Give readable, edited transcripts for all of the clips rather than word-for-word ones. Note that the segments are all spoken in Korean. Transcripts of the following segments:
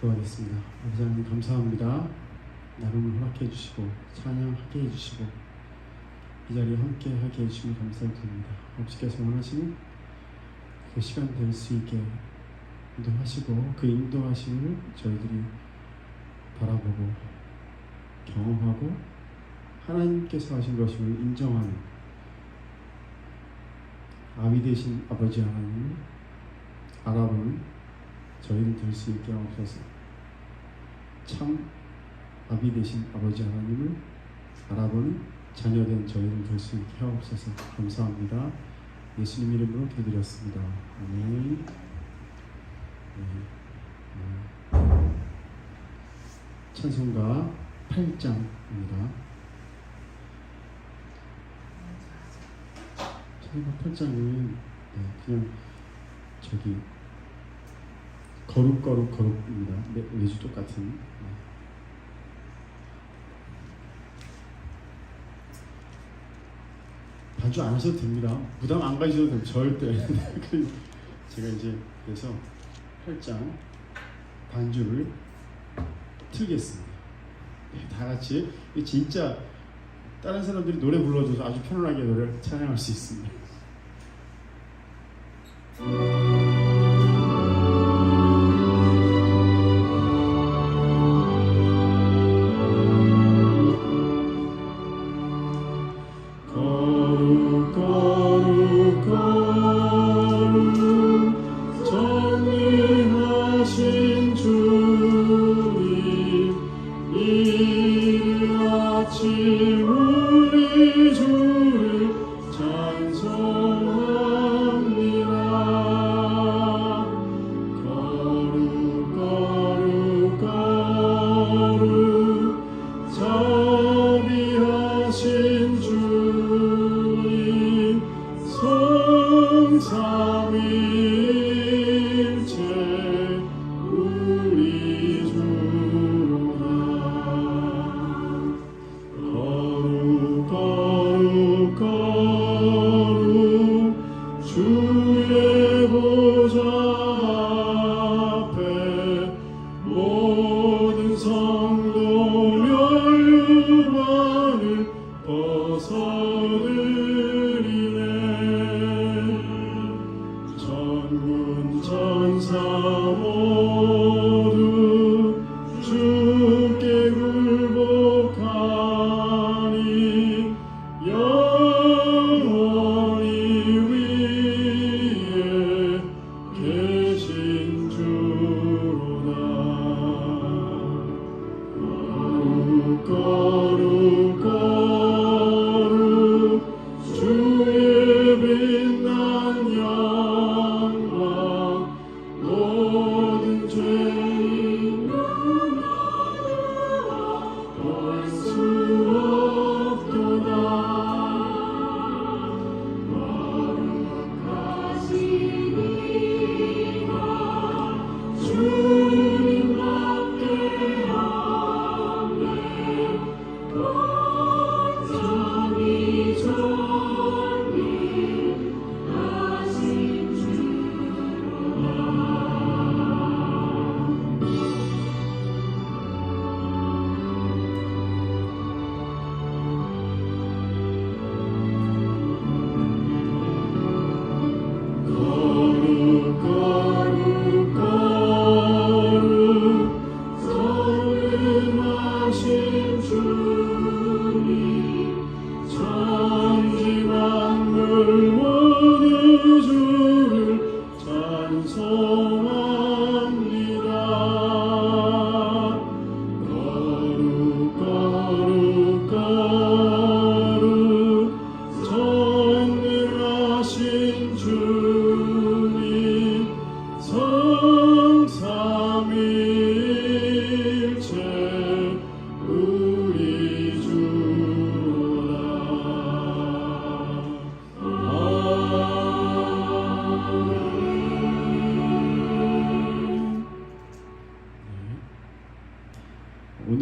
기도하겠습니다. 아버지 하나님 감사합니다. 나눔을 허락해 주시고 찬양하게 해주시고 이 자리에 함께 하게 해주시면 감사드립니다. 아버지께서 원하시는 그 시간 될 수 있게 인도하시고 그 인도하심을 저희들이 바라보고 경험하고 하나님께서 하신 것임을 인정하는 아비 되신 아버지 하나님을 알아보는 저희를 될 수 있게 하옵소서. 참 아비 되신 아버지 하나님을 알아보는 자녀된 저희를 될 수 있게 하옵소서. 감사합니다. 예수님 이름으로 기도드렸습니다. 아멘. 찬송가 8장입니다. 찬송가 8장은 그냥 저기 거룩입니다. 매주 똑같은. 반주 안 하셔도 됩니다. 부담 안 가지셔도 됩니다. 절대. 제가 이제 그래서 8장 반주를 틀겠습니다. 다 같이 진짜 다른 사람들이 노래 불러줘서 아주 편안하게 노래를 찬양할 수 있습니다. 주님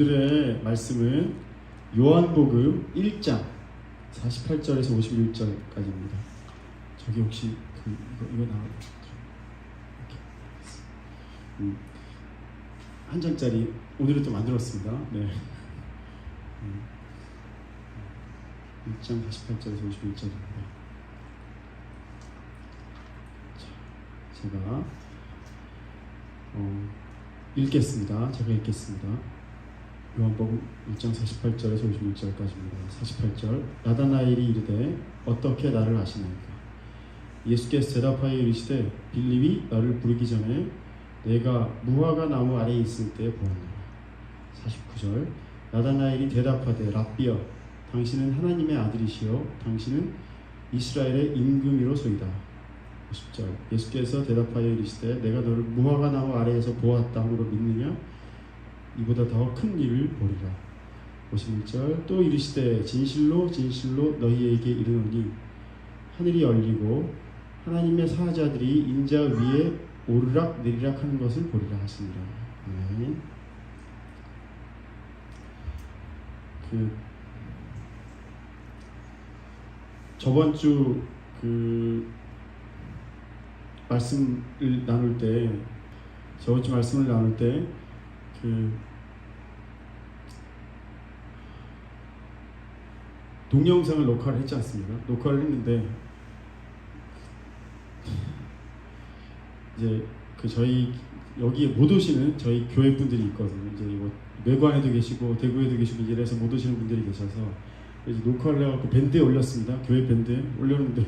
오늘의 말씀은 요한복음 1장 48절에서 51절까지입니다. 저기 혹시 이거 나와요? 한 장짜리 오늘은 또 만들었습니다. 네. 1장 48절에서 51절입니다. 제가 읽겠습니다. 제가 읽겠습니다. 요한복음 1장 48절에서 51절까지입니다. 48절 나다나엘이 이르되 어떻게 나를 아시나이까? 예수께서 대답하여 이르시되 빌립이 너를 부르기 전에 내가 무화과 나무 아래에 있을 때 보았노라. 49절 나다나엘이 대답하되 랍비여 당신은 하나님의 아들이시요 당신은 이스라엘의 임금이로소이다. 50절 예수께서 대답하여 이르시되 내가 너를 무화과 나무 아래에서 보았다 함으로 믿느냐? 이보다 더 큰 일을 보리라. 51절 또 이르시되 진실로 진실로 너희에게 이르노니 하늘이 열리고 하나님의 사자들이 인자 위에 오르락 내리락 하는 것을 보리라 하시니라. 네. 저번 주 말씀을 나눌 때 동영상을 녹화를 했지 않습니까? 녹화를 했는데 이제 저희 여기에 못 오시는 저희 교회 분들이 있거든요. 이제 외관에도 계시고 대구에도 계시고 이래서 못 오시는 분들이 계셔서 이제 녹화를 해갖고 밴드에 올렸습니다. 교회 밴드에 올렸는데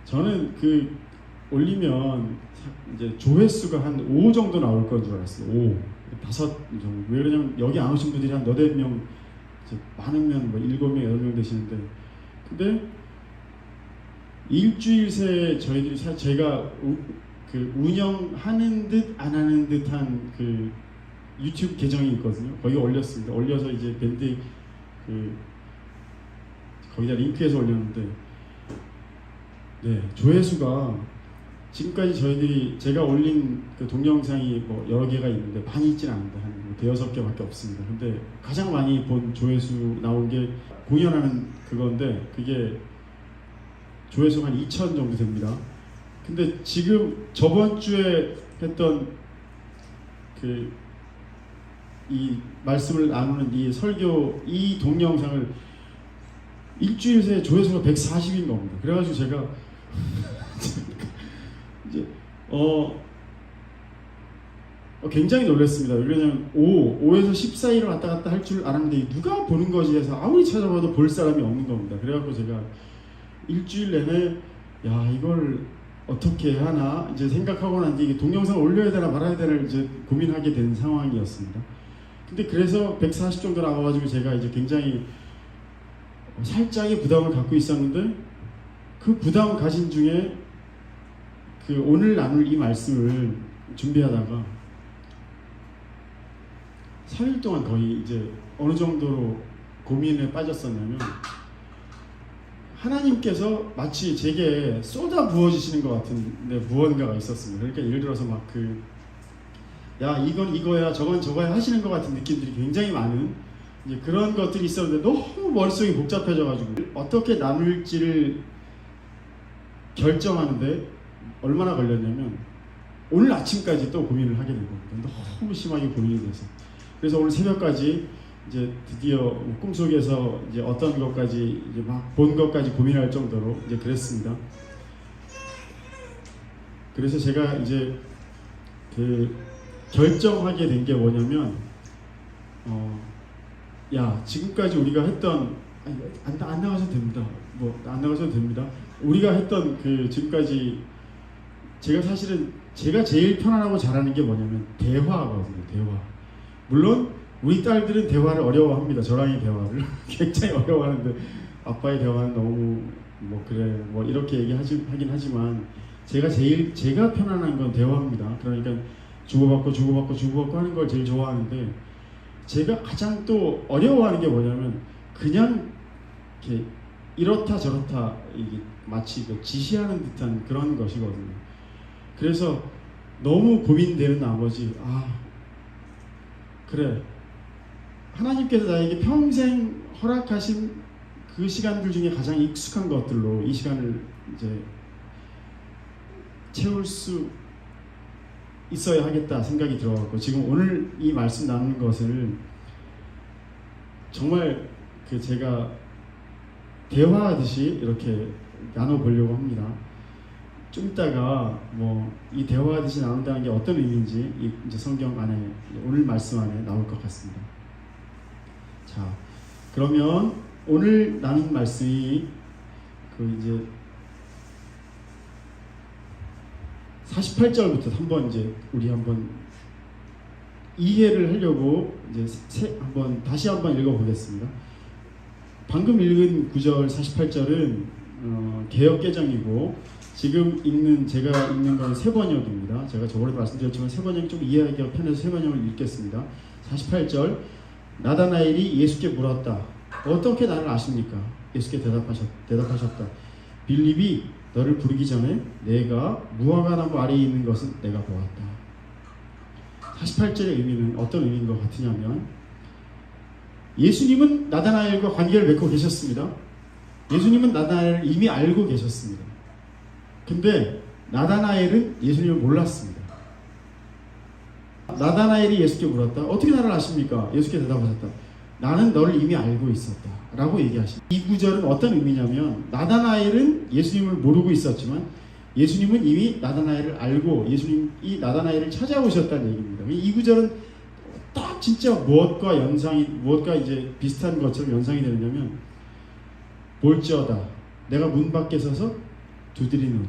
저는 올리면 이제 조회수가 한 5 정도 나올 건 줄 알았어요. 5, 5 정도. 왜 그러냐면 여기 안 오신 분들이 한 너댓 명, 많으면 7명, 8명 되시는데, 근데 일주일 새 저희들이 제가 운영하는 듯 안 하는 듯한 유튜브 계정이 있거든요. 거기 올렸습니다. 올려서 이제 밴드 거기다 링크해서 올렸는데, 네, 조회수가 지금까지 제가 올린 동영상이 여러 개가 있는데 많이 있진 않은데 한 5-6개밖에 없습니다. 근데 가장 많이 본 조회수 나온 게 공연하는 그건데 그게 조회수가 한 2,000 정도 됩니다. 근데 지금 저번 주에 했던 이 말씀을 나누는 이 설교 이 동영상을 일주일 새에 조회수가 140인 겁니다. 그래가지고 제가 이제 굉장히 놀랐습니다. 왜냐면 5에서 10 사이를 왔다 갔다 할 줄 알았는데 누가 보는 거지 해서 아무리 찾아봐도 볼 사람이 없는 겁니다. 그래갖고 제가 일주일 내내 이걸 어떻게 하나 이제 생각하고 난 뒤에 동영상을 올려야 되나 말아야 되나 이제 고민하게 된 상황이었습니다. 근데 그래서 140 정도 나와가지고 제가 이제 굉장히 살짝의 부담을 갖고 있었는데 그 부담 가진 중에 오늘 나눌 이 말씀을 준비하다가 3일 동안 거의 이제 어느 정도로 고민에 빠졌었냐면 하나님께서 마치 제게 쏟아 부어주시는 것 같은 무언가가 있었습니다. 그러니까 예를 들어서 이건 이거야 저건 저거야 하시는 것 같은 느낌들이 굉장히 많은 이제 그런 것들이 있었는데 너무 머릿속이 복잡해져가지고 어떻게 나눌지를 결정하는데 얼마나 걸렸냐면 오늘 아침까지 또 고민을 하게 된 겁니다. 너무 심하게 고민이 돼서. 그래서 오늘 새벽까지 이제 드디어 꿈속에서 이제 어떤 것까지 이제 막 본 것까지 고민할 정도로 이제 그랬습니다. 그래서 제가 이제 결정하게 된 게 뭐냐면 지금까지 우리가 했던 안 나가셔도 됩니다. 안 나가셔도 됩니다. 우리가 했던 지금까지 사실은 제가 제일 편안하고 잘하는 게 뭐냐면 대화거든요. 대화. 물론 우리 딸들은 대화를 어려워합니다. 저랑의 대화를 굉장히 어려워하는데 아빠의 대화는 너무 이렇게 얘기하긴 하지만 제가 편안한 건 대화입니다. 그러니까 주고받고 하는 걸 제일 좋아하는데 제가 가장 또 어려워하는 게 뭐냐면 그냥 이렇게 이렇다 저렇다 이게 마치 지시하는 듯한 그런 것이거든요. 그래서 너무 고민되는 나머지 그래, 하나님께서 나에게 평생 허락하신 그 시간들 중에 가장 익숙한 것들로 이 시간을 이제 채울 수 있어야 하겠다 생각이 들어갖고 지금 오늘 이 말씀 나누는 것을 정말 그 제가 대화하듯이 이렇게 나눠보려고 합니다. 좀 이따가 뭐 이 대화하듯이 나눈다는 게 어떤 의미인지 이제 성경 안에 오늘 말씀 안에 나올 것 같습니다. 자, 그러면 오늘 나눈 말씀이 그 이제 48절부터 한번 이제 우리 한번 이해를 하려고 이제 다시 한번 읽어보겠습니다. 방금 읽은 9절 48절은 개역개정이고 지금 제가 읽는 건 새번역입니다. 제가 저번에 말씀드렸지만 새번역이 좀 이해하기가 편해서 새번역을 읽겠습니다. 48절 나다나엘이 예수께 물었다. 어떻게 나를 아십니까? 예수께 대답하셨다. 빌립이 너를 부르기 전에 내가 무화과나무 아래에 있는 것은 내가 보았다. 48절의 의미는 어떤 의미인 것 같으냐면 예수님은 나다나엘과 관계를 맺고 계셨습니다. 예수님은 나다나엘을 이미 알고 계셨습니다. 근데 나다나엘은 예수님을 몰랐습니다. 나다나엘이 예수께 물었다. 어떻게 나를 아십니까? 예수께 대답하셨다. 나는 너를 이미 알고 있었다 라고 얘기하십니다. 이 구절은 어떤 의미냐면 나다나엘은 예수님을 모르고 있었지만 예수님은 이미 나다나엘을 알고 예수님이 나다나엘을 찾아오셨다는 얘기입니다. 이 구절은 딱 진짜 무엇과 이제 비슷한 것처럼 연상이 되느냐면 볼지어다 내가 문 밖에 서서 두드리노니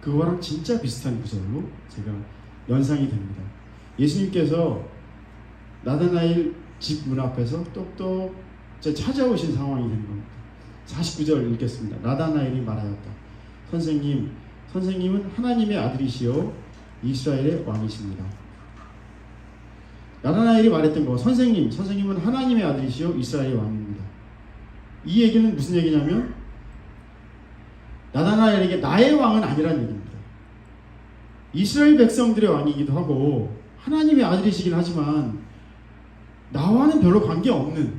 그거랑 진짜 비슷한 구절로 제가 연상이 됩니다. 예수님께서 나다나엘 집 문 앞에서 똑똑 찾아오신 상황이 된 겁니다. 49절 읽겠습니다. 나다나엘이 말하였다. 선생님은 하나님의 아들이시요 이스라엘의 왕이십니다. 나다나엘이 말했던 거 선생님은 하나님의 아들이시요 이스라엘의 왕입니다. 이 얘기는 무슨 얘기냐면 나다나엘에게 나의 왕은 아니라는 얘기입니다. 이스라엘 백성들의 왕이기도 하고 하나님의 아들이시긴 하지만 나와는 별로 관계없는,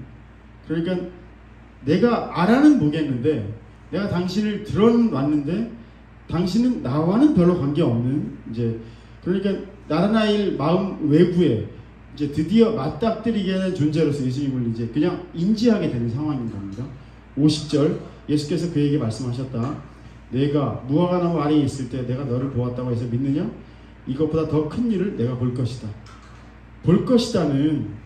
그러니까 내가 알아는 보겠는데 내가 당신을 들어왔는데 당신은 나와는 별로 관계없는, 이제 그러니까 나다나엘 마음 외부에 이제 드디어 맞닥뜨리게 하는 존재로서 예수님을 이제 그냥 인지하게 되는 상황인 겁니다. 50절 예수께서 그에게 말씀하셨다. 내가 무화과나무 아래에 있을 때 내가 너를 보았다고 해서 믿느냐? 이것보다 더 큰 일을 내가 볼 것이다. 볼 것이다는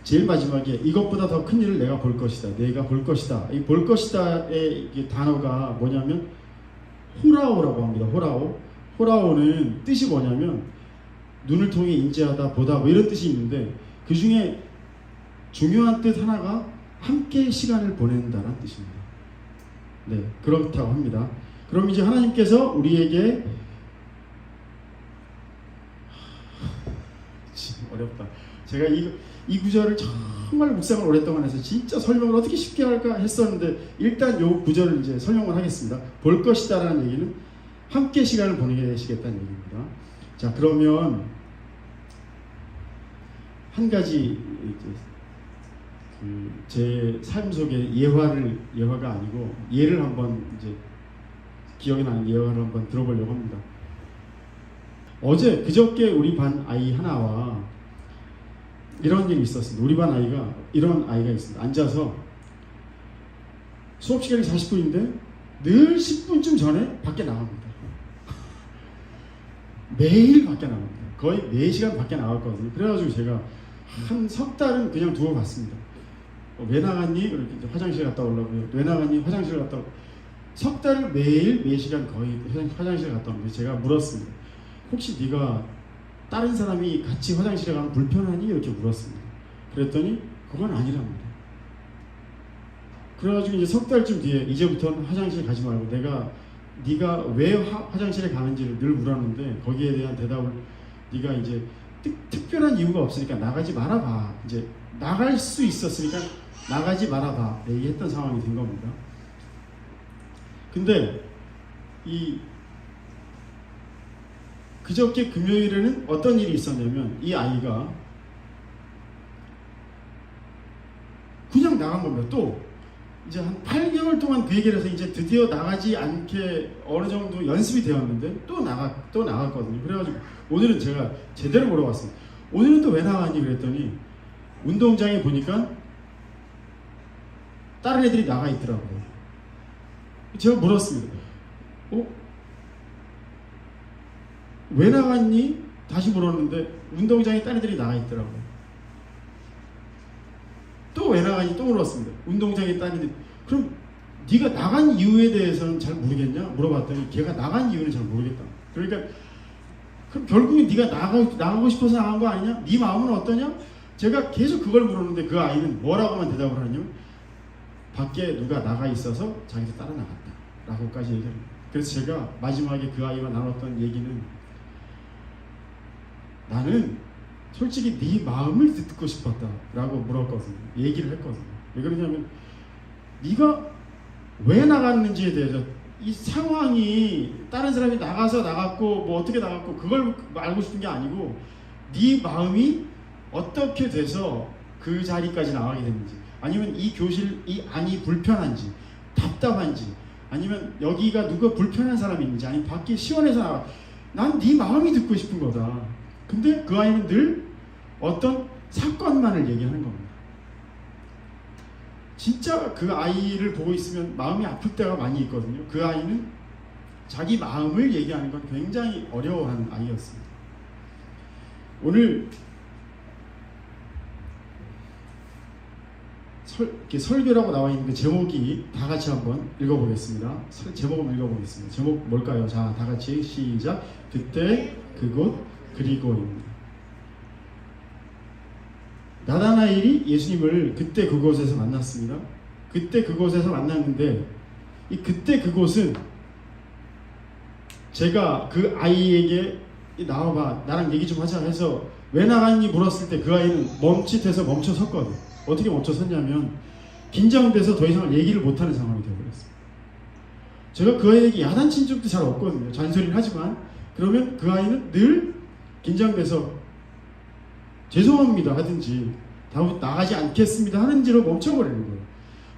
제일 마지막에 이것보다 더 큰 일을 내가 볼 것이다. 내가 볼 것이다. 이 볼 것이다의 단어가 뭐냐면 호라오라고 합니다. 호라오는 뜻이 뭐냐면 눈을 통해 인지하다, 보다 뭐 이런 뜻이 있는데 그 중에 중요한 뜻 하나가 함께 시간을 보낸다는 뜻입니다. 네, 그렇다고 합니다. 그럼 이제 하나님께서 우리에게 어렵다. 제가 이 구절을 정말 묵상을 오랫동안 해서 진짜 설명을 어떻게 쉽게 할까 했었는데 일단 이 구절을 이제 설명을 하겠습니다. 볼 것이다라는 얘기는 함께 시간을 보내게 되시겠다는 얘기입니다. 자, 그러면 한 가지 제 삶 속에 예화가 아니고 예를 한번 이제 기억이 나는 예화를 한번 들어보려고 합니다. 그저께 우리 반 아이 하나와 이런 일이 있었습니다. 우리 반 아이가 이런 아이가 있습니다. 앉아서 수업 시간이 40분인데 늘 10분쯤 전에 밖에 나갑니다. 매일 밖에 나갑니다. 거의 4시간 밖에 나갔거든요. 그래가지고 제가 한 석 달은 그냥 두고 갔습니다. 왜 나갔니? 이렇게 이제 화장실 갔다 오려고요. 왜 나갔니? 화장실 갔다 오고. 석 달을 매일 4시간 거의 화장실 갔다 오는데 제가 물었습니다. 혹시 네가 다른 사람이 같이 화장실에 가면 불편하니? 이렇게 물었습니다. 그랬더니 그건 아니랍니다. 그래가지고 이제 석 달쯤 뒤에 이제부터는 화장실 가지 말고 네가 왜 화장실에 가는지를 늘 물었는데 거기에 대한 대답을 네가 이제 특별한 이유가 없으니까 나가지 말아봐. 이제 나갈 수 있었으니까 나가지 말아봐. 얘기했던 상황이 된 겁니다. 근데 그저께 금요일에는 어떤 일이 있었냐면 이 아이가 그냥 나간 겁니다. 또 이제 한 8개월 동안 그 얘기를 해서 이제 드디어 나가지 않게 어느 정도 연습이 되었는데 또 나갔거든요. 그래가지고 오늘은 제가 제대로 물어봤어요. 오늘은 또 왜 나갔니? 그랬더니 운동장에 보니까 다른 애들이 나가 있더라고요. 제가 물었습니다. 왜 나갔니? 다시 물었는데 운동장에 다른 애들이 나가 있더라고요. 또 왜 나가니? 또 물었습니다. 운동장에 다른 애들이. 그럼 네가 나간 이유에 대해서는 잘 모르겠냐? 물어봤더니 걔가 나간 이유는 잘 모르겠다. 그러니까 그럼 결국엔 네가 나가고 싶어서 나간 거 아니냐? 네 마음은 어떠냐? 제가 계속 그걸 물었는데 그 아이는 뭐라고만 대답을 하냐면 밖에 누가 나가 있어서 자기도 따라 나갔다 라고까지 얘기합니다. 그래서 제가 마지막에 그 아이와 나눴던 얘기는 나는 솔직히 네 마음을 듣고 싶었다 라고 물었거든요. 얘기를 했거든요. 왜 그러냐면 네가 왜 나갔는지에 대해서 이 상황이 다른 사람이 나갔고 뭐 어떻게 나갔고 그걸 알고 싶은 게 아니고 네 마음이 어떻게 돼서 그 자리까지 나가게 됐는지, 아니면 이 교실 이 안이 불편한지 답답한지, 아니면 여기가 누가 불편한 사람이 있는지, 아니면 밖에 시원해서 나가. 난 네 마음이 듣고 싶은 거다. 근데 그 아이는 늘 어떤 사건만을 얘기하는 겁니다. 진짜 그 아이를 보고 있으면 마음이 아플 때가 많이 있거든요. 그 아이는 자기 마음을 얘기하는 건 굉장히 어려워하는 아이였습니다. 오늘 설교라고 나와 있는 그 제목이 다 같이 한번 읽어보겠습니다. 제목 한번 읽어보겠습니다. 제목 뭘까요? 자, 다 같이 시작. 그때 그곳 그리고입니다. 나다나엘이 예수님을 그때 그곳에서 만났습니다. 그때 그곳에서 만났는데 이 그때 그곳은 제가 그 아이에게 나와봐 나랑 얘기 좀 하자 해서 왜 나갔니 물었을 때 그 아이는 멈칫해서 멈춰 섰거든요. 어떻게 멈춰 섰냐면 긴장돼서 더 이상 얘기를 못하는 상황이 되어버렸어요. 제가 그 아이에게 야단친 적도 잘 없거든요. 잔소리를 하지만 그러면 그 아이는 늘 긴장돼서 죄송합니다 하든지 다음부터 나가지 않겠습니다 하는지로 멈춰버리는 거예요.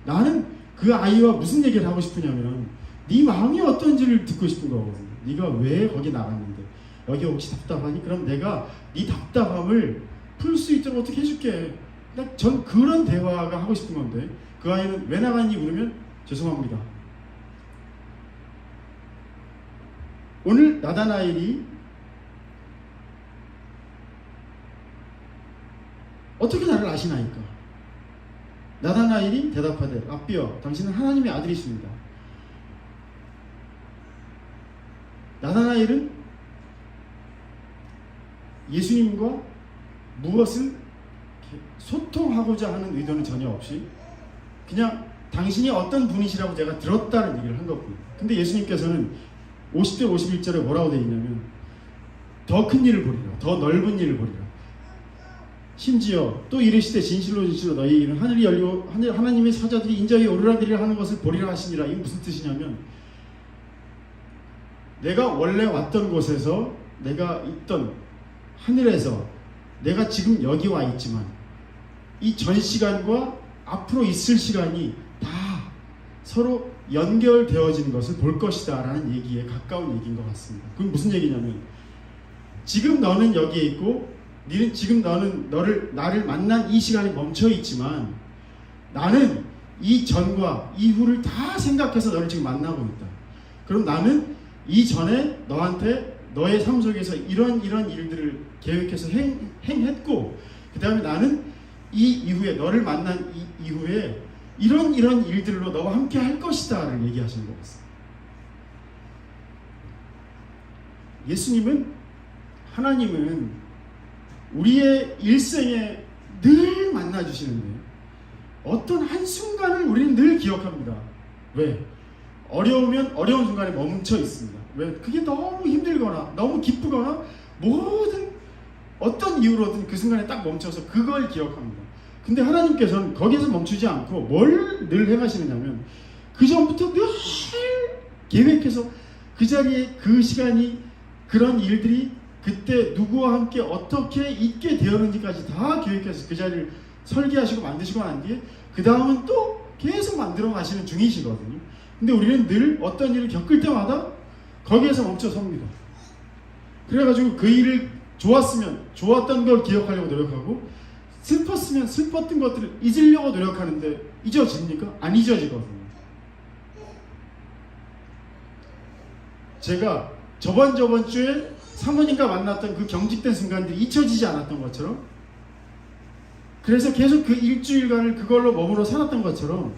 나는 그 아이와 무슨 얘기를 하고 싶으냐면 네 마음이 어떤지를 듣고 싶은 거거든요. 네가 왜 거기 나갔는데 여기 혹시 답답하니? 그럼 내가 네 답답함을 풀 수 있도록 어떻게 해줄게. 전 그런 대화가 하고 싶은 건데 그 아이는 왜 나갔니 물으면 죄송합니다. 오늘 나다나엘이 어떻게 나를 아시나이까? 나다나엘이 대답하되 아비여 당신은 하나님의 아들이십니다. 나다나엘은 예수님과 무엇을 소통하고자 하는 의도는 전혀 없이 그냥 당신이 어떤 분이시라고 제가 들었다는 얘기를 한 것뿐입니다. 근데 예수님께서는 50절 51절에 뭐라고 되어 있냐면 더 큰 일을 보리라, 더 넓은 일을 보리라. 심지어 또 이르시되 진실로 진실로 너희에게는 하늘이 열리고 하나님의 사자들이 인자에 오르락내리락 하는 것을 보리라 하시니라. 이게 무슨 뜻이냐면 내가 원래 왔던 곳에서 내가 있던 하늘에서 내가 지금 여기 와 있지만 이 전 시간과 앞으로 있을 시간이 다 서로 연결되어진 것을 볼 것이다 라는 얘기에 가까운 얘기인 것 같습니다. 그건 무슨 얘기냐면 지금 너는 여기에 있고 지금 너는 나를 만난 이 시간이 멈춰 있지만 나는 이 전과 이후를 다 생각해서 너를 지금 만나고 있다. 그럼 나는 이전에 너한테 너의 삶 속에서 이런 일들을 계획해서 행했고 그 다음에 나는 이 이후에 너를 만난 이후에 이런 일들로 너와 함께 할 것이다 를 얘기하시는 것 같습니다. 하나님은 우리의 일생에 늘 만나주시는데 어떤 한순간을 우리는 늘 기억합니다. 왜? 어려우면 어려운 순간에 멈춰 있습니다. 왜? 그게 너무 힘들거나 너무 기쁘거나 모든 어떤 이유로든 그 순간에 딱 멈춰서 그걸 기억합니다. 근데 하나님께서는 거기에서 멈추지 않고 뭘 늘 행하시느냐면 그 전부터 늘 계획해서 그 자리에 그 시간이 그런 일들이 그때 누구와 함께 어떻게 있게 되었는지까지 다 계획해서 그 자리를 설계하시고 만드시고 난 뒤에 그 다음은 또 계속 만들어 가시는 중이시거든요. 근데 우리는 늘 어떤 일을 겪을 때마다 거기에서 멈춰 섭니다. 그래가지고 그 일을 좋았던 걸 기억하려고 노력하고 슬펐으면 슬펐던 것들을 잊으려고 노력하는데 잊어집니까? 안 잊어지거든요. 제가 저번 주에 사모님과 만났던 그 경직된 순간들이 잊혀지지 않았던 것처럼, 그래서 계속 그 일주일간을 그걸로 머물러 살았던 것처럼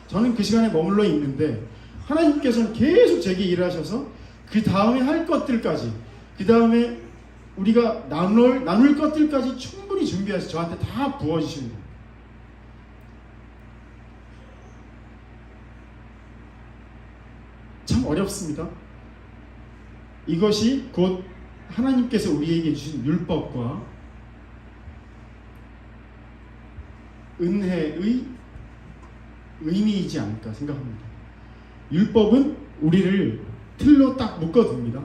저는 그 시간에 머물러 있는데 하나님께서는 계속 제게 일하셔서 그 다음에 할 것들까지, 그 다음에 우리가 나눌 것들까지 충분히 준비해서 저한테 다 부어주시는 거예요. 참 어렵습니다. 이것이 곧 하나님께서 우리에게 주신 율법과 은혜의 의미이지 않을까 생각합니다. 율법은 우리를 틀로 딱 묶어둡니다.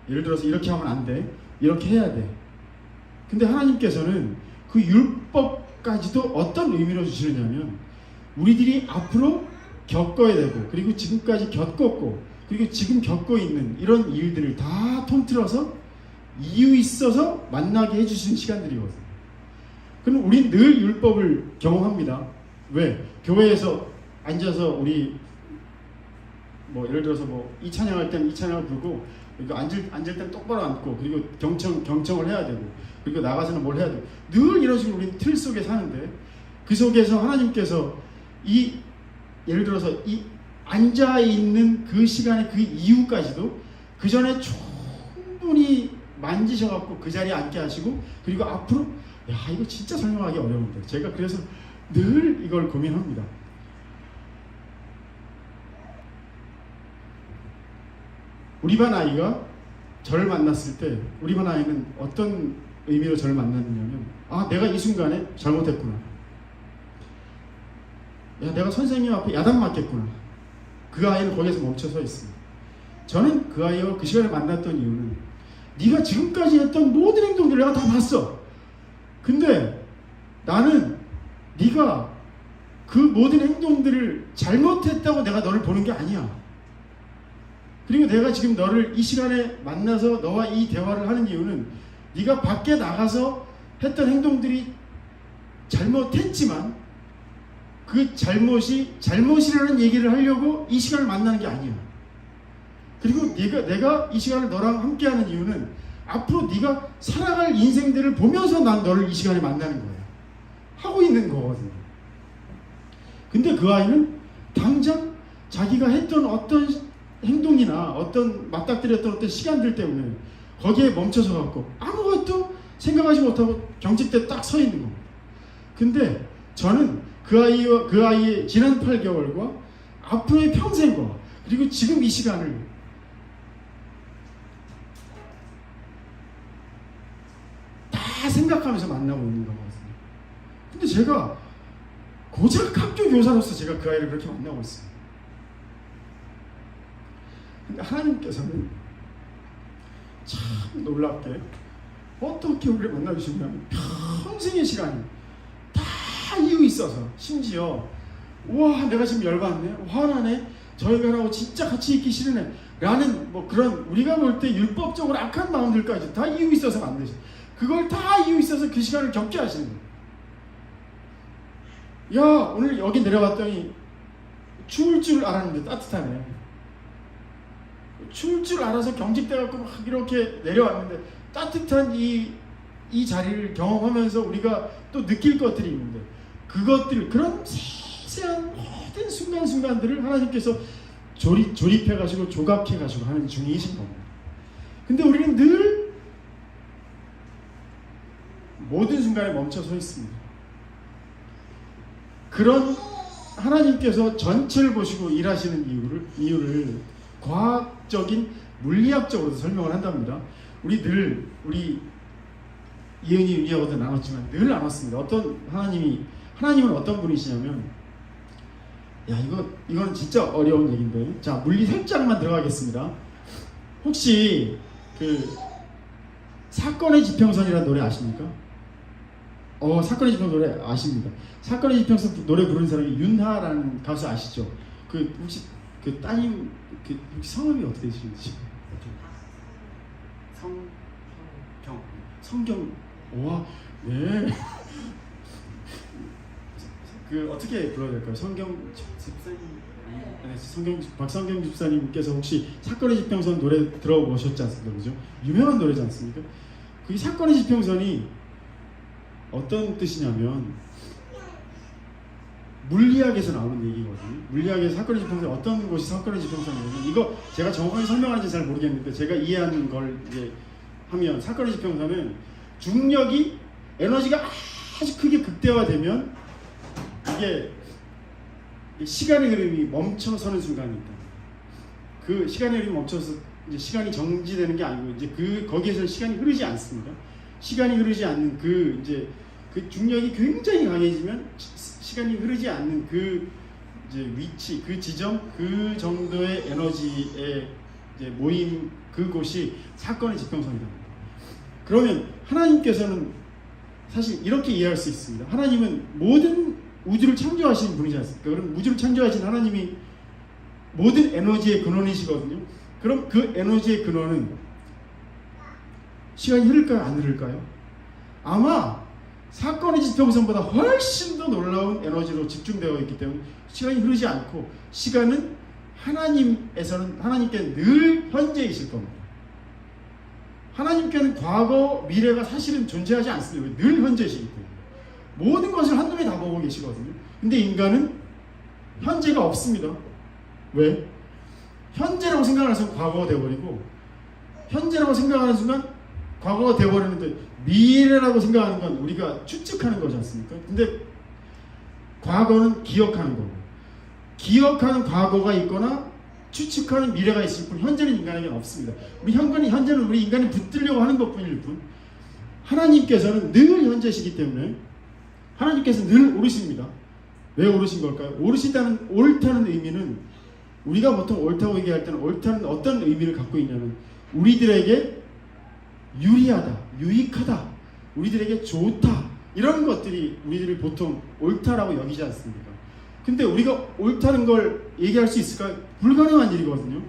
예를 들어서 이렇게 하면 안 돼, 이렇게 해야 돼. 근데 하나님께서는 그 율법까지도 어떤 의미로 주시느냐면 우리들이 앞으로 겪어야 되고, 그리고 지금까지 겪었고, 그리고 지금 겪고 있는 이런 일들을 다 통틀어서 이유 있어서 만나게 해주시는 시간들이거든요. 그럼 우린 늘 율법을 경험합니다. 왜? 교회에서 앉아서 우리 예를 들어서 이 찬양할 때는 이 찬양을 부르고, 그리고 앉을 때는 똑바로 앉고, 그리고 경청을 해야 되고, 그리고 나가서는 뭘 해야 되고, 늘 이런 식으로 우리는 틀 속에 사는데, 그 속에서 하나님께서 예를 들어서 이 앉아 있는 그 시간의 그 이유까지도 그 전에 충분히 만지셔갖고 그 자리에 앉게 하시고, 그리고 앞으로 이거 진짜 설명하기 어려운데 제가 그래서 늘 이걸 고민합니다. 우리 반 아이가 저를 만났을 때, 우리 반 아이는 어떤 의미로 저를 만났냐면, 내가 이 순간에 잘못했구나, 내가 선생님 앞에 야단 맞겠구나. 그 아이는 거기에서 멈춰 서 있습니다. 저는 그 아이와 그 시간에 만났던 이유는, 네가 지금까지 했던 모든 행동들을 내가 다 봤어. 근데 나는 네가 그 모든 행동들을 잘못했다고 내가 너를 보는 게 아니야. 그리고 내가 지금 너를 이 시간에 만나서 너와 이 대화를 하는 이유는 네가 밖에 나가서 했던 행동들이 잘못했지만 그 잘못이 잘못이라는 얘기를 하려고 이 시간을 만나는 게 아니야. 그리고 내가 이 시간을 너랑 함께하는 이유는 앞으로 네가 살아갈 인생들을 보면서 난 너를 이 시간에 만나는 거야. 하고 있는 거거든요. 근데 그 아이는 당장 자기가 했던 어떤 행동이나 어떤 맞닥뜨렸던 어떤 시간들 때문에 거기에 멈춰서 갖고 아무것도 생각하지 못하고 경직돼 딱 서 있는 겁니다. 근데 저는 그 아이의 지난 8개월과 앞으로의 평생과 그리고 지금 이 시간을 다 생각하면서 만나고 있는 거거든요. 근데 제가 고작 학교 교사로서 제가 그 아이를 그렇게 만나고 있어요. 근데 하나님께서는 참 놀랍게 어떻게 우리를 만나주시냐면 평생의 시간이 다 이유 있어서, 심지어 우와 내가 지금 열받네, 화나네, 저희 가라고 진짜 같이 있기 싫으네 라는 그런 우리가 볼 때 율법적으로 악한 마음들까지 다 이유 있어서 만드시, 그걸 다 이유 있어서 그 시간을 겪게 하시는 거예요. 야 오늘 여기 내려왔더니 추울 줄 알았는데 따뜻하네. 추울 줄 알아서 경직돼갖고 막 이렇게 내려왔는데 따뜻한 이 자리를 경험하면서 우리가 또 느낄 것들이 있는데, 그것들, 그런 세세한 모든 순간순간들을 하나님께서 조립해가지고 조각해가지고 하는 중이신 겁니다. 근데 우리는 늘 모든 순간에 멈춰 서 있습니다. 그런 하나님께서 전체를 보시고 일하시는 이유를 과학적인 물리학적으로 설명을 한답니다. 우리 이은희 윤희하고도 나눴지만 늘 나눴습니다. 하나님은 어떤 분이시냐면, 이거는 진짜 어려운 얘기인데, 자 물리 살짝만 들어가겠습니다. 혹시 그 사건의 지평선이라는 노래 아십니까? 사건의 지평선 노래 아십니다. 사건의 지평선 노래 부르는 사람이 윤하라는 가수 아시죠? 그 혹시 그 따님 그 혹시 성함이 어떻게 되시는지? 성경. 와, 네. 그 어떻게 불러야 될까요? 성경 집사님, 박성경 집사님께서 혹시 사건의 지평선 노래 들어보셨지 않습니까? 그죠? 유명한 노래지 않습니까? 그 사건의 지평선이 어떤 뜻이냐면 물리학에서 나오는 얘기거든요. 물리학에서 사건의 지평선 어떤 것이 사건의 지평선이냐면 이거 제가 정확하게 설명하는지 잘 모르겠는데 제가 이해하는 걸 이제 하면 사건의 지평선은 중력이 에너지가 아주 크게 극대화되면 이게 시간의 흐름이 멈춰서는 순간이 있다. 그 시간의 흐름이 멈춰서 이제 시간이 정지되는 게 아니고 이제 거기에서 시간이 흐르지 않습니다. 시간이 흐르지 않는 그 중력이 굉장히 강해지면 시간이 흐르지 않는 그 이제 위치, 그 지점, 그 정도의 에너지의 이제 모임 그곳이 사건의 지평선이다. 그러면 하나님께서는 사실 이렇게 이해할 수 있습니다. 하나님은 모든 우주를 창조하신 분이지 않습니까? 그럼 우주를 창조하신 하나님이 모든 에너지의 근원이시거든요. 그럼 그 에너지의 근원은 시간이 흐를까요? 안 흐를까요? 아마 사건의 지평선보다 훨씬 더 놀라운 에너지로 집중되어 있기 때문에 시간이 흐르지 않고 시간은 하나님께는 늘 현재이실 겁니다. 하나님께는 과거, 미래가 사실은 존재하지 않습니다. 늘 현재이시기 때문에. 모든 것을 한눈에 다 보고 계시거든요. 근데 인간은 현재가 없습니다. 왜? 현재라고 생각하는 순간 과거가 되어버리고 현재라고 생각하는 순간 과거가 되어버리는데 미래라고 생각하는 건 우리가 추측하는 거지 않습니까? 근데 과거는 기억하는 거고 기억하는 과거가 있거나 추측하는 미래가 있을 뿐 현재는 인간에게는 없습니다. 현재는 우리 인간이 붙들려고 하는 것뿐일 뿐 하나님께서는 늘 현재시기 때문에 하나님께서 늘 오르십니다. 왜 오르신 걸까요? 옳다는 의미는 우리가 보통 옳다고 얘기할 때는 옳다는 어떤 의미를 갖고 있냐면 우리들에게 유리하다, 유익하다, 우리들에게 좋다 이런 것들이 우리들을 보통 옳다라고 여기지 않습니까? 근데 우리가 옳다는 걸 얘기할 수 있을까요? 불가능한 일이거든요.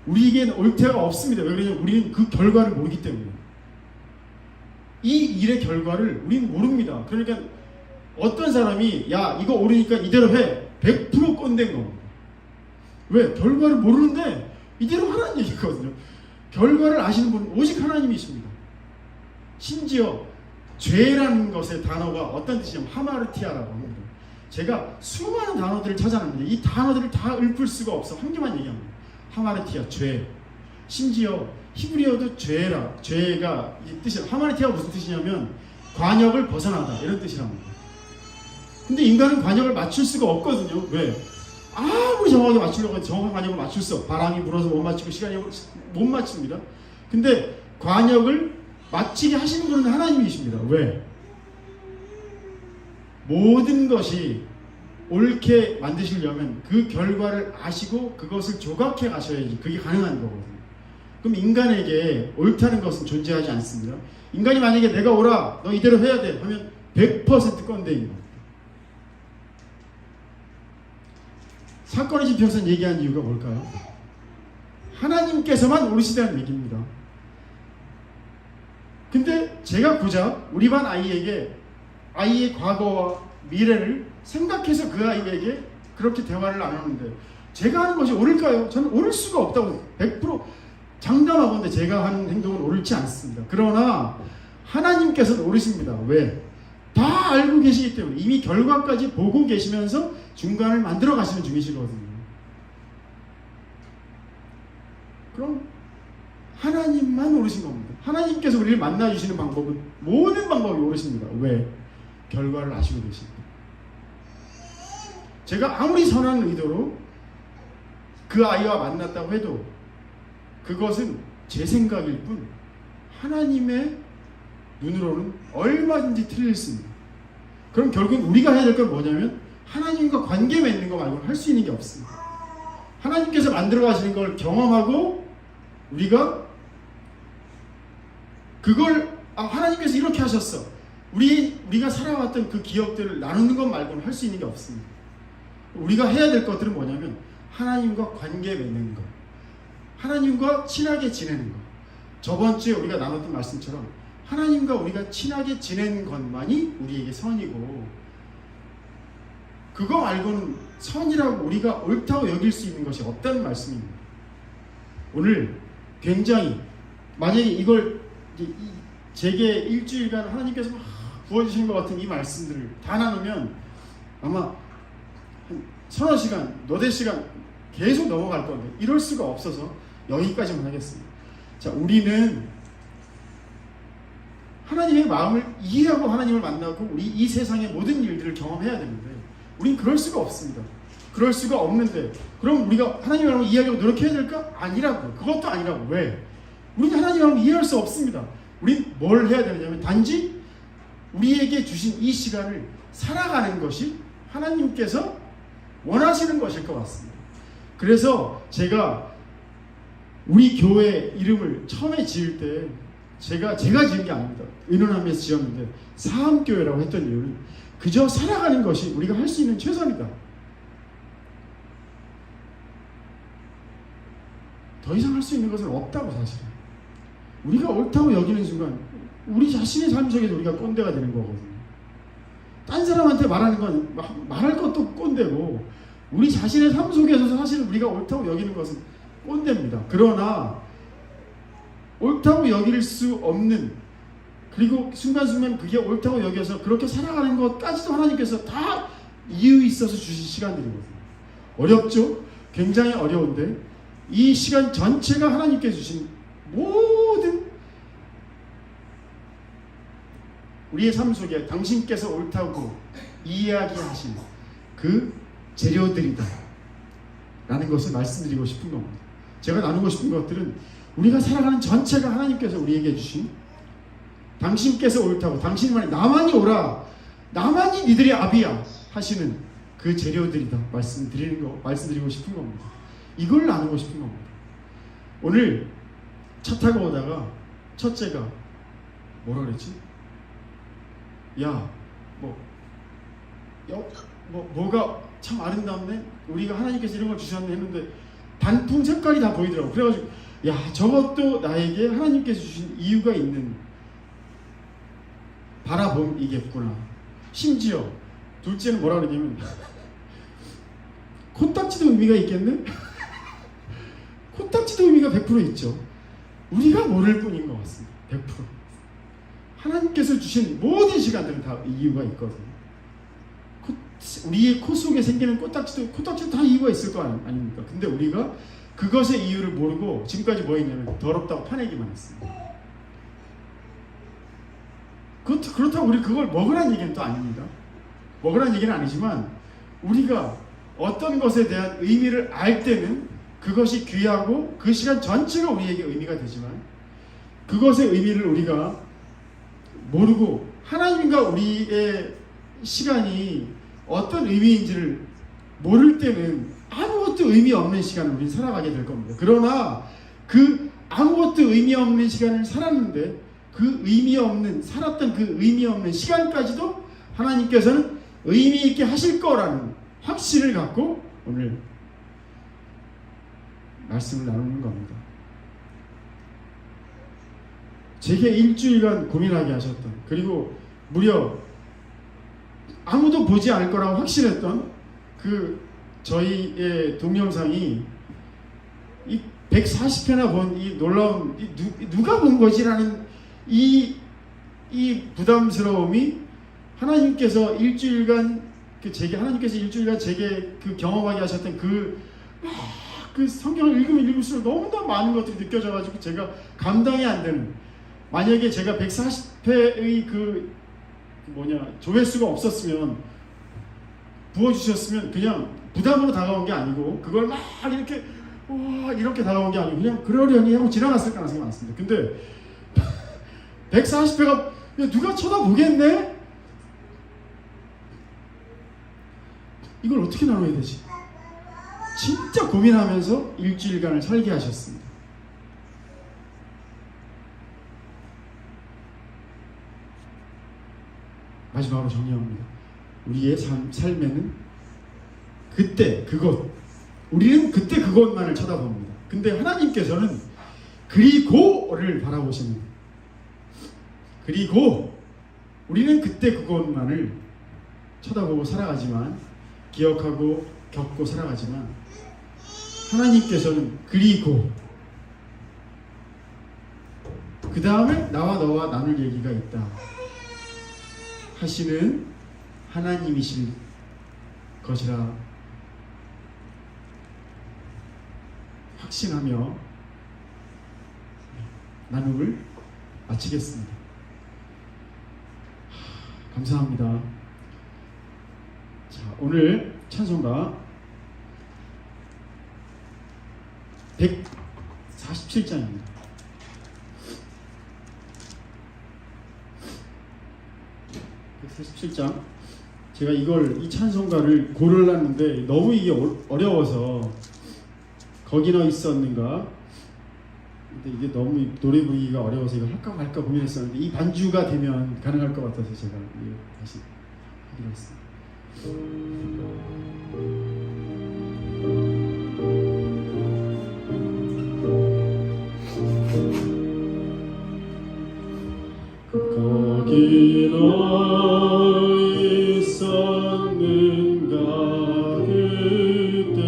우리에게는 옳다가 없습니다. 왜 그러냐면 우리는 그 결과를 모르기 때문에 이 일의 결과를 우리는 모릅니다. 그러니까 어떤 사람이 야 이거 옳으니까 이대로 해 100% 꼰대인 겁니다. 왜? 결과를 모르는데 이대로 하라는 얘기거든요. 결과를 아시는 분은 오직 하나님이십니다. 심지어 죄라는 것의 단어가 어떤 뜻이냐면 하마르티아라고 합니다. 제가 수많은 단어들을 찾아냅니다. 이 단어들을 다 읊을 수가 없어. 한 개만 얘기합니다. 하마르티아, 죄. 심지어 히브리어도 죄가 이 뜻이 하마르티아가 무슨 뜻이냐면 관역을 벗어나다 이런 뜻이랍니다. 근데 인간은 관역을 맞출 수가 없거든요. 왜? 아무리 정확하게 맞추려고 해도 정확한 관역을 맞출 수 없어. 바람이 불어서 못 맞추고 시간이 못 맞춥니다. 근데 관역을 맞추게 하시는 분은 하나님이십니다. 왜? 모든 것이 옳게 만드시려면 그 결과를 아시고 그것을 조각해 가셔야지 그게 가능한 거거든요. 그럼 인간에게 옳다는 것은 존재하지 않습니다. 인간이 만약에 내가 옳아, 너 이대로 해야 돼 하면 100% 꼰대인 겁니다. 사건의 지평선 얘기한 이유가 뭘까요? 하나님께서만 옳으시다는 얘기입니다. 근데 제가 고작 우리 반 아이에게 아이의 과거와 미래를 생각해서 그 아이에게 그렇게 대화를 나누는데 제가 하는 것이 옳을까요? 저는 옳을 수가 없다고 100% 장담하건대 제가 하는 행동은 옳지 않습니다. 그러나 하나님께서는 옳으십니다. 왜? 다 알고 계시기 때문에 이미 결과까지 보고 계시면서 중간을 만들어 가시는 중이시거든요. 그럼 하나님만 옳으신 겁니다. 하나님께서 우리를 만나주시는 방법은 모든 방법이 옳으십니다. 왜? 결과를 아시고 계십니다. 제가 아무리 선한 의도로 그 아이와 만났다고 해도 그것은 제 생각일 뿐 하나님의 눈으로는 얼마든지 틀릴 수 있습니다. 그럼 결국 우리가 해야 될 건 뭐냐면 하나님과 관계 맺는 거 말고는 할 수 있는 게 없습니다. 하나님께서 만들어 가시는 걸 경험하고 우리가 그걸 하나님께서 이렇게 하셨어. 우리가 살아왔던 그 기억들을 나누는 것 말고는 할 수 있는 게 없습니다. 우리가 해야 될 것들은 뭐냐면 하나님과 관계 맺는 것, 하나님과 친하게 지내는 것. 저번 주에 우리가 나눴던 말씀처럼 하나님과 우리가 친하게 지내는 것만이 우리에게 선이고, 그거 말고는 선이라고 우리가 옳다고 여길 수 있는 것이 없다는 말씀입니다. 오늘 굉장히 만약에 이걸 제게 일주일간 하나님께서 막 부어주신 것 같은 이 말씀들을 다 나누면 아마 한 서너 시간, 너댓 시간 계속 넘어갈 건데 이럴 수가 없어서 여기까지만 하겠습니다. 자, 우리는 하나님의 마음을 이해하고 하나님을 만나고 우리 이 세상의 모든 일들을 경험해야 되는데 우린 그럴 수가 없습니다. 그럴 수가 없는데 그럼 우리가 하나님의 마음을 이해하려고 노력해야 될까? 아니라고요. 그것도 아니라고. 왜? 우리는 하나님의 마음을 이해할 수 없습니다. 우린 뭘 해야 되느냐면 단지 우리에게 주신 이 시간을 살아가는 것이 하나님께서 원하시는 것일 것 같습니다. 그래서 제가 우리 교회 이름을 처음에 지을 때 제가 지은 게 아닙니다. 의논하면서 지었는데 사암교회라고 했던 이유는 그저 살아가는 것이 우리가 할 수 있는 최선이다. 더 이상 할 수 있는 것은 없다고. 사실은 우리가 옳다고 여기는 순간 우리 자신의 삶 속에서 우리가 꼰대가 되는 거거든요. 딴 사람한테 말하는 건 말할 것도 꼰대고 우리 자신의 삶 속에서 사실 우리가 옳다고 여기는 것은 꼰대입니다. 그러나 옳다고 여길 수 없는, 그리고 순간순간 그게 옳다고 여겨서 그렇게 살아가는 것까지도 하나님께서 다 이유 있어서 주신 시간들이거든요. 어렵죠? 굉장히 어려운데 이 시간 전체가 하나님께 주신 모든 우리의 삶 속에 당신께서 옳다고 이야기하신 그 재료들이다 라는 것을 말씀드리고 싶은 겁니다. 제가 나누고 싶은 것들은 우리가 살아가는 전체가 하나님께서 우리에게 주신, 당신께서 옳다고, 당신만이, 나만이 옳아, 나만이 니들의 아비야 하시는 그 재료들이다 말씀드리고 싶은 겁니다. 이걸 나누고 싶은 겁니다. 오늘 차 타고 오다가 첫째가 뭐라 그랬지? 뭐가 참 아름답네? 우리가 하나님께서 이런 걸 주셨네 했는데 단풍 색깔이 다 보이더라고. 그래가지고 저것도 나에게 하나님께서 주신 이유가 있는 바라봄이겠구나. 심지어 둘째는 뭐라 그러냐면 코딱지도 의미가 있겠네? 코딱지도 의미가 100% 있죠. 우리가 모를 뿐인 것 같습니다. 100%. 하나님께서 주신 모든 시간들은 다 이유가 있거든요. 우리의 코 속에 생기는 코딱지도 다 이유가 있을 거 아닙니까? 근데 우리가 그것의 이유를 모르고 지금까지 뭐 했냐면 더럽다고 파내기만 했습니다. 그렇다고 우리 그걸 먹으라는 얘기는 또 아닙니다. 먹으라는 얘기는 아니지만 우리가 어떤 것에 대한 의미를 알 때는 그것이 귀하고 그 시간 전체가 우리에게 의미가 되지만 그것의 의미를 우리가 모르고 하나님과 우리의 시간이 어떤 의미인지를 모를 때는 아무것도 의미 없는 시간을 우리는 살아가게 될 겁니다. 그러나 그 아무것도 의미 없는 시간을 살았는데 살았던 그 의미 없는 시간까지도 하나님께서는 의미 있게 하실 거라는 확신을 갖고 오늘 말씀을 나누는 겁니다. 제게 일주일간 고민하게 하셨던, 그리고 무려 아무도 보지 않을 거라고 확신했던 그 저희의 동영상이 이 140회나 본 이 놀라운 누가 본 거지라는 이 부담스러움이 하나님께서 일주일간 제게 그 경험하게 하셨던 그 성경을 읽으면 읽을수록 너무나 많은 것들이 느껴져가지고 제가 감당이 안 되는, 만약에 제가 140회의 조회수가 없었으면 부어주셨으면 그냥 부담으로 다가온 게 아니고 그걸 막 이렇게 다가온 게 아니고 그냥 그러려니 하고 지나갔을 가능성이 많습니다. 근데 140회가 누가 쳐다보겠네? 이걸 어떻게 나눠야 되지? 진짜 고민하면서 일주일간을 살게 하셨습니다. 마지막으로 정리합니다. 우리의 삶에는 그때 그곳, 우리는 그때 그곳만을 쳐다봅니다. 근데 하나님께서는 그리고를 바라보시는, 그리고 우리는 그때 그것만을 쳐다보고 살아가지만, 기억하고 겪고 살아가지만, 하나님께서는 그리고 그 다음에 나와 너와 나눌 얘기가 있다 하시는 하나님이실 것이라 확신하며 나눔을 마치겠습니다. 감사합니다. 자, 오늘 찬송가 147장입니다. 147장. 제가 이 찬송가를 고르려는데 너무 이게 어려워서 거기 넣어 있었는가? 근데 이게 너무 노래 부르기가 어려워서 이거 할까 말까 고민했었는데 이 반주가 되면 가능할 것 같아서 제가 다시 하기로 했습니다. 거기 너 있었는가 그때에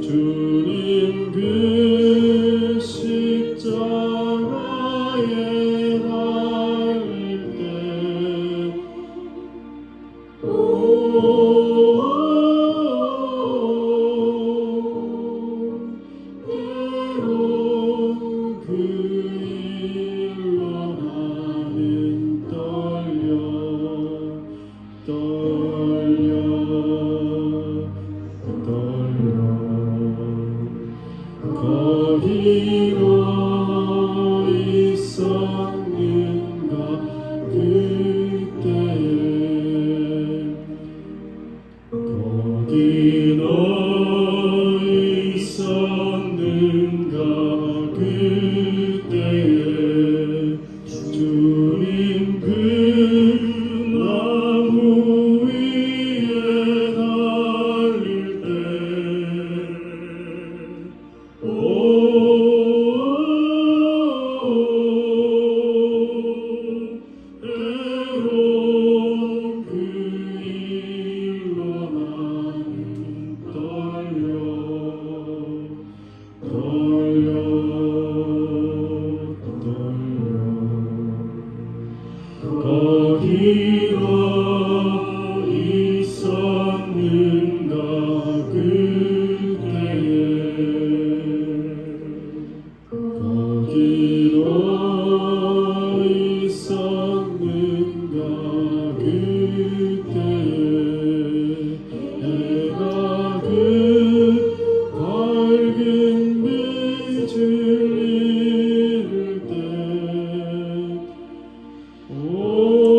주님 그 십자가에 달릴 때 때론 그 일로 나는 거기로 있었는가 그때에 거기로 있었는가 그때에 주님 그 나무 위에 달릴 때 때론 그 일로 나는 거기로 있었는가 그때에 거기로 있었는가 그때에 내가 그 밝은 빛을 잃을 때 거기로 있었는가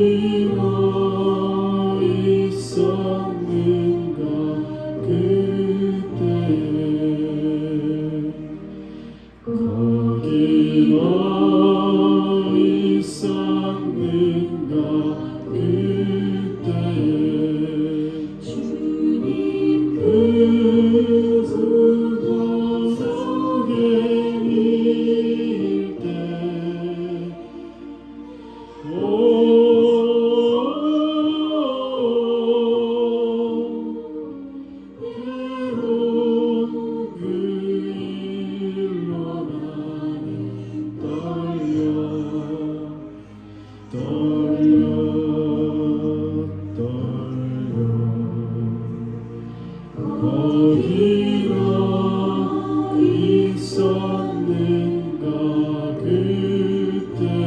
그때에 거기로 있었는가 그때에 주님 그 수고 속에 있을 때 때론 그 일로 나는 거기로 있었는가 그때에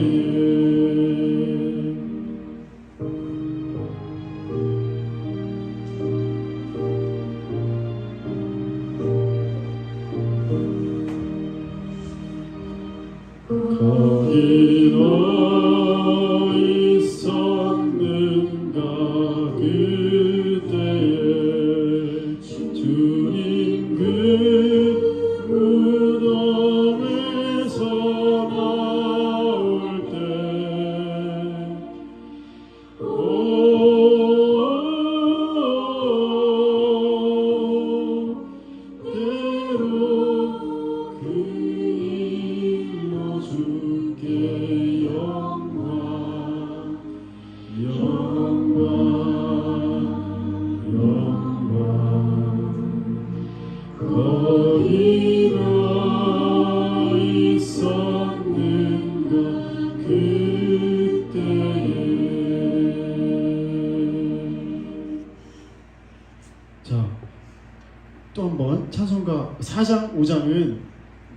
보면 찬송가 4장 5장은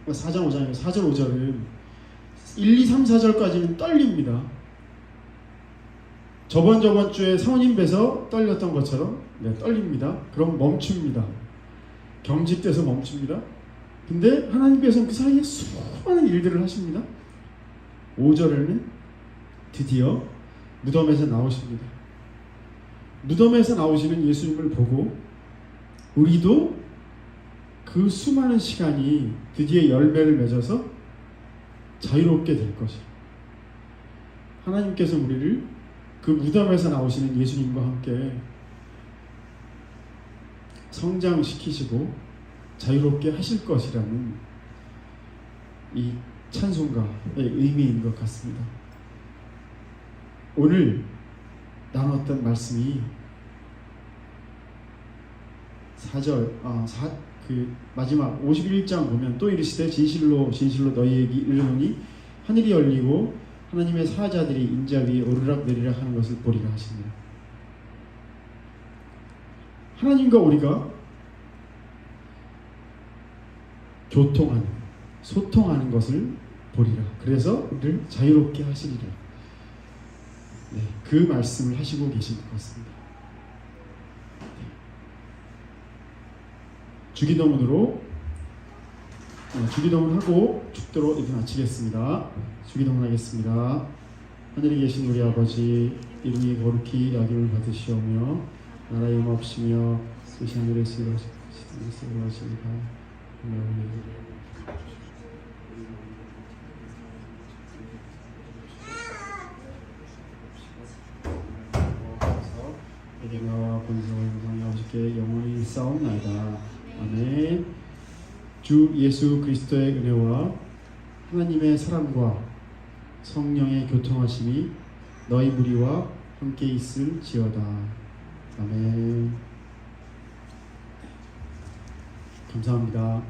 4절 5절은 1, 2, 3, 4절까지는 떨립니다. 저번 주에 사모님 뵈서 떨렸던 것처럼 떨립니다. 그럼 멈춥니다. 경직돼서 멈춥니다. 근데 하나님께서는 그 사이에 수많은 일들을 하십니다. 5절에는 드디어 무덤에서 나오십니다. 무덤에서 나오시는 예수님을 보고 우리도 그 수많은 시간이 드디어 열매를 맺어서 자유롭게 될 것이에요. 하나님께서 우리를 그 무덤에서 나오시는 예수님과 함께 성장시키시고 자유롭게 하실 것이라는 이 찬송가의 의미인 것 같습니다. 오늘 나눴던 말씀이 4절, 그 마지막 51장 보면 또 이르시되 진실로 너희에게 이르노니 하늘이 열리고 하나님의 사자들이 인자 위에 오르락 내리락 하는 것을 보리라 하시니라. 하나님과 우리가 교통하는, 소통하는 것을 보리라. 그래서 우리를 자유롭게 하시리라. 그 말씀을 하시고 계신 것 같습니다. 주기도문으로 주기도문 하고 축도로 이제 마치겠습니다. 주기도문 하겠습니다. 하늘에 계신 우리 아버지, 이름이 거룩히 여김을 받으시오며 나라의 임옵시며 뜻이 하늘에서 이루어지리라. 내게 나와 본성을 무상히 아버지께 영원히 싸움나이다. 아멘. 주 예수 그리스도의 은혜와 하나님의 사랑과 성령의 교통하심이 너희 무리와 함께 있을지어다. 아멘. 감사합니다.